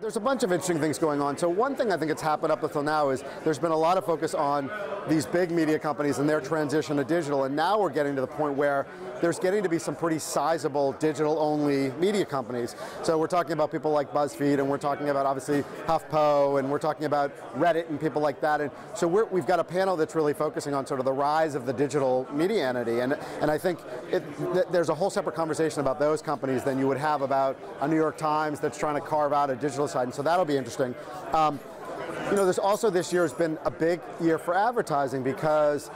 There's a bunch of interesting things going on. So one thing I think that's happened up until now is there's been a lot of focus on these big media companies and their transition to digital, and now we're getting to the point where there's getting to be some pretty sizable digital-only media companies. So we're talking about people like BuzzFeed, and we're talking about obviously HuffPo, and we're talking about Reddit and people like that. And so we've got a panel that's really focusing on sort of the rise of the digital media entity, and I think there's a whole separate conversation about those companies than you would have about a New York Times that's trying to carve out a digital side, and so that'll be interesting. You know, there's also this year has been a big year for advertising because,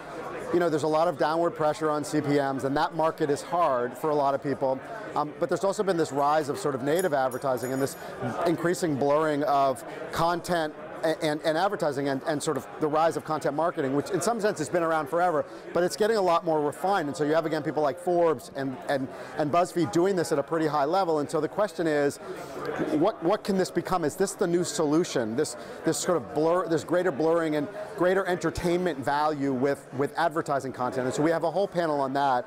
you know, there's a lot of downward pressure on CPMs, and that market is hard for a lot of people. But there's also been this rise of sort of native advertising and this increasing blurring of content and advertising and sort of the rise of content marketing, which in some sense has been around forever, but it's getting a lot more refined. And so you have, again, people like Forbes and BuzzFeed doing this at a pretty high level. And so the question is, what can this become? Is this the new solution? This sort of blur, this greater blurring and greater entertainment value with advertising content. And so we have a whole panel on that.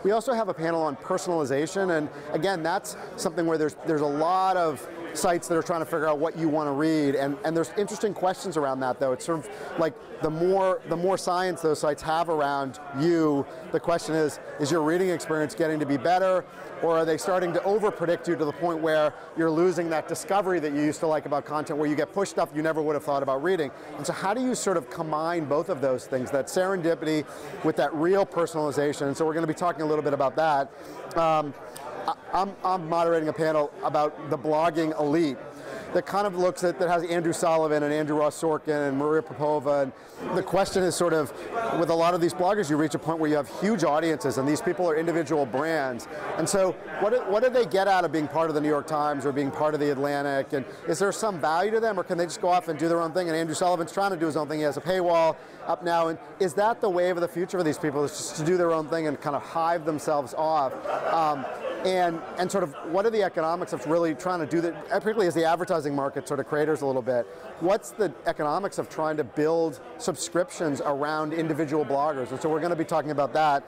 We also have a panel on personalization, and again, that's something where there's a lot of sites that are trying to figure out what you want to read, and there's interesting questions around that, though. It's sort of like the more science those sites have around you, the question is your reading experience getting to be better, or are they starting to over-predict you to the point where you're losing that discovery that you used to like about content, where you get pushed stuff you never would have thought about reading? And so how do you sort of combine both of those things, that serendipity with that real personalization? And so we're going to be talking a little bit about that. I'm moderating a panel about the blogging elite that kind of looks at, that has Andrew Sullivan and Andrew Ross Sorkin and Maria Popova, and the question is sort of, with a lot of these bloggers, you reach a point where you have huge audiences and these people are individual brands, and so what do they get out of being part of the New York Times or being part of the Atlantic, and is there some value to them, or can they just go off and do their own thing? And Andrew Sullivan's trying to do his own thing, he has a paywall up now, and is that the wave of the future for these people, is just to do their own thing and kind of hive themselves off? And sort of what are the economics of really trying to do that, particularly as the advertising market sort of craters a little bit, what's the economics of trying to build subscriptions around individual bloggers? And so we're going to be talking about that.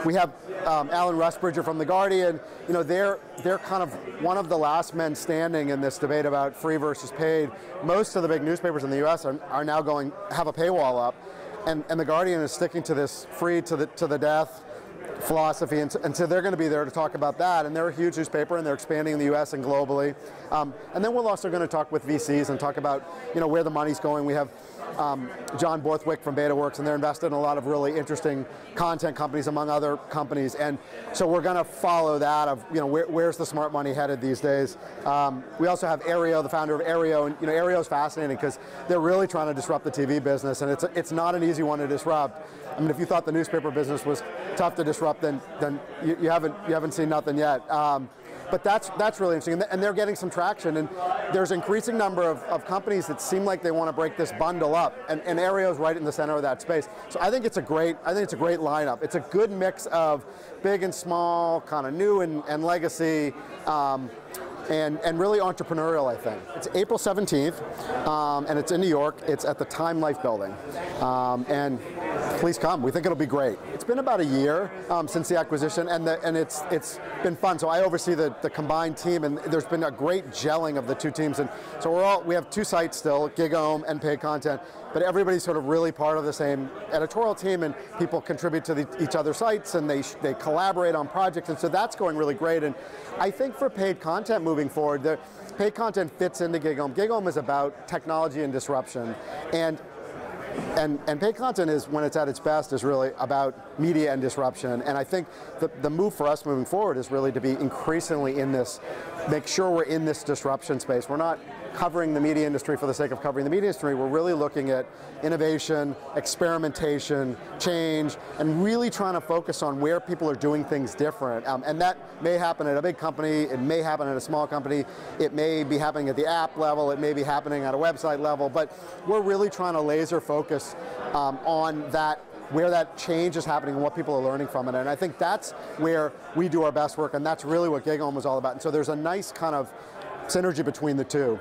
We have Alan Rusbridger from The Guardian. You know, they're kind of one of the last men standing in this debate about free versus paid. Most of the big newspapers in the US are now have a paywall up, and The Guardian is sticking to this free to the death philosophy, and so they're going to be there to talk about that, and they're a huge newspaper and they're expanding in the US and globally. And then we're also going to talk with VCs and talk about, you know, where the money's going. We have John Borthwick from BetaWorks, and they're invested in a lot of really interesting content companies among other companies, and so we're going to follow that of, you know, where's the smart money headed these days. We also have Aereo, the founder of Aereo, and you know, Aereo is fascinating because they're really trying to disrupt the TV business, and it's not an easy one to disrupt. I mean, if you thought the newspaper business was tough to disrupt, then you haven't seen nothing yet. But that's really interesting, and they're getting some traction, and there's an increasing number of companies that seem like they want to break this bundle up, and Aereo's right in the center of that space. So I think it's a great lineup. It's a good mix of big and small, kind of new and legacy, and really entrepreneurial, I think. It's April 17th, and it's in New York. It's at the Time Life Building, and please come. We think it'll be great. It's been about a year since the acquisition, and it's been fun. So I oversee the combined team, and there's been a great gelling of the two teams. And so we have two sites still, GigHome and Paid Content, but everybody's sort of really part of the same editorial team, and people contribute to each other's sites, and they collaborate on projects, and so that's going really great. And I think for Paid Content moving forward, the Paid Content fits into GigHome. GigHome is about technology and disruption, and Paid Content is, when it's at its best, is really about media and disruption. And I think the move for us moving forward is really to be increasingly in this, make sure we're in this disruption space. We're not covering the media industry for the sake of covering the media industry. We're really looking at innovation, experimentation, change, and really trying to focus on where people are doing things different. And that may happen at a big company, it may happen at a small company, it may be happening at the app level, it may be happening at a website level, but we're really trying to laser focus on that, where that change is happening and what people are learning from it. And I think that's where we do our best work, and that's really what GigHome was all about. And so there's a nice kind of synergy between the two.